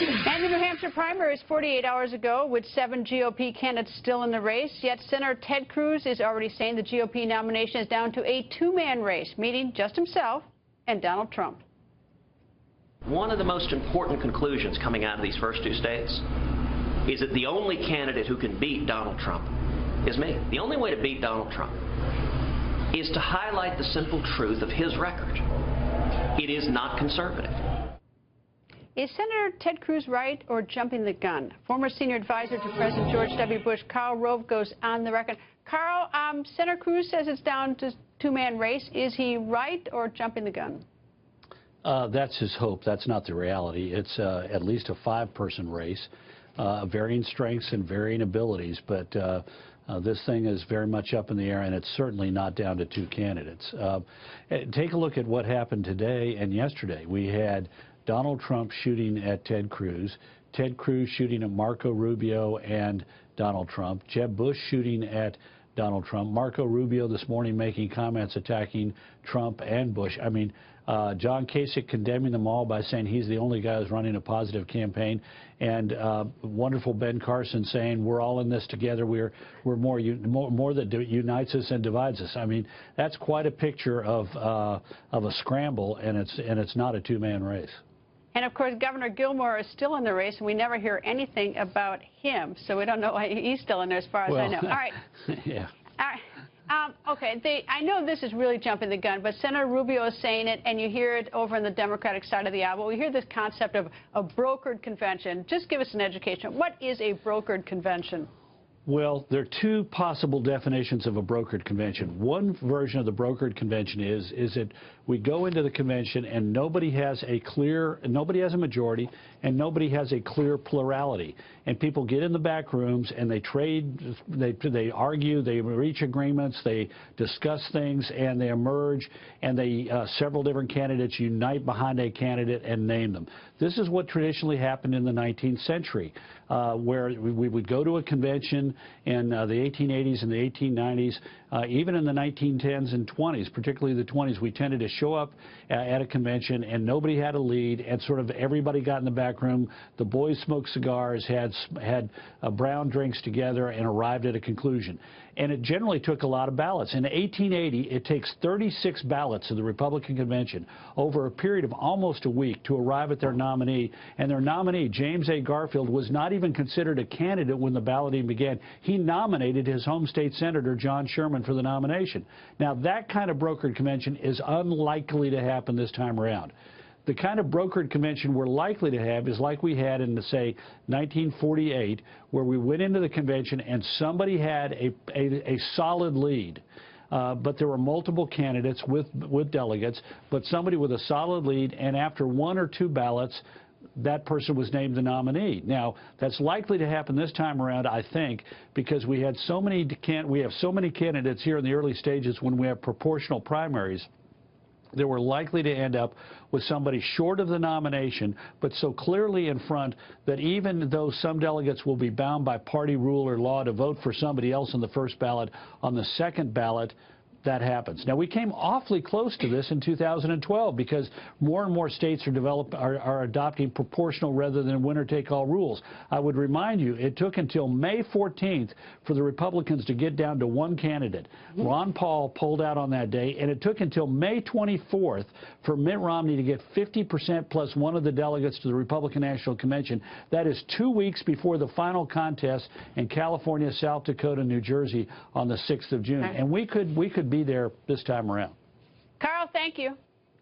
And the New Hampshire primaries 48 hours ago with 7 GOP candidates still in the race. Yet Senator Ted Cruz is already saying the GOP nomination is down to a two-man race, meaning just himself and Donald Trump. One of the most important conclusions coming out of these first two states is that the only candidate who can beat Donald Trump is me. The only way to beat Donald Trump is to highlight the simple truth of his record. It is not conservative. Is Senator Ted Cruz right or jumping the gun? Former senior advisor to President George W. Bush, Karl Rove, goes on the record. Karl, Senator Cruz says it's down to two-man race. Is he right or jumping the gun? That's his hope. That's not the reality. It's at least a five-person race, varying strengths and varying abilities. But this thing is very much up in the air, and it's certainly not down to two candidates. Take a look at what happened today and yesterday. We had Donald Trump shooting at Ted Cruz shooting at Marco Rubio and Donald Trump, Jeb Bush shooting at Donald Trump, Marco Rubio this morning making comments attacking Trump and Bush. I mean, John Kasich condemning them all by saying he's the only guy who's running a positive campaign, and wonderful Ben Carson saying we're all in this together. We're more that unites us and divides us. I mean, that's quite a picture of a scramble, and it's not a two-man race. And, of course, Governor Gilmore is still in the race, and we never hear anything about him. So we don't know why he's still in there as far as I know. All right. Yeah. All right. Okay. I know this is really jumping the gun, but Senator Rubio is saying it, and you hear it over on the Democratic side of the aisle. We hear this concept of a brokered convention. Just give us an education. What is a brokered convention? Well, there are two possible definitions of a brokered convention. One version of the brokered convention is that we go into the convention and nobody has a majority and nobody has a clear plurality. And people get in the back rooms and they trade, they argue, they reach agreements, they discuss things, and they emerge, and several different candidates unite behind a candidate and name them. This is what traditionally happened in the 19th century, where we would go to a convention in the 1880s and the 1890s, even in the 1910s and 20s, particularly the 20s, we tended to show up at a convention and nobody had a lead, and sort of everybody got in the back room. The boys smoked cigars, had brown drinks together, and arrived at a conclusion. And it generally took a lot of ballots. In 1880, it takes 36 ballots of the Republican convention over a period of almost a week to arrive at their nominee. And their nominee, James A. Garfield, was not even considered a candidate when the balloting began. He nominated his home state senator, John Sherman, for the nomination. Now, that kind of brokered convention is unlikely to happen this time around. The kind of brokered convention we're likely to have is like we had in, say, 1948, where we went into the convention and somebody had a solid lead. But there were multiple candidates with delegates, but somebody with a solid lead, and after one or two ballots, that person was named the nominee. Now, that's likely to happen this time around, I think, because we have so many candidates here in the early stages when we have proportional primaries that we're likely to end up with somebody short of the nomination, but so clearly in front that even though some delegates will be bound by party rule or law to vote for somebody else on the first ballot, on the second ballot, that happens. Now, we came awfully close to this in 2012 because more and more states are adopting proportional rather than winner-take-all rules. I would remind you, it took until May 14th for the Republicans to get down to one candidate. Ron Paul pulled out on that day, and it took until May 24th for Mitt Romney to get 50% plus one of the delegates to the Republican National Convention. That is 2 weeks before the final contest in California, South Dakota, New Jersey on the 6th of June. And we could be there this time around. Karl, thank you.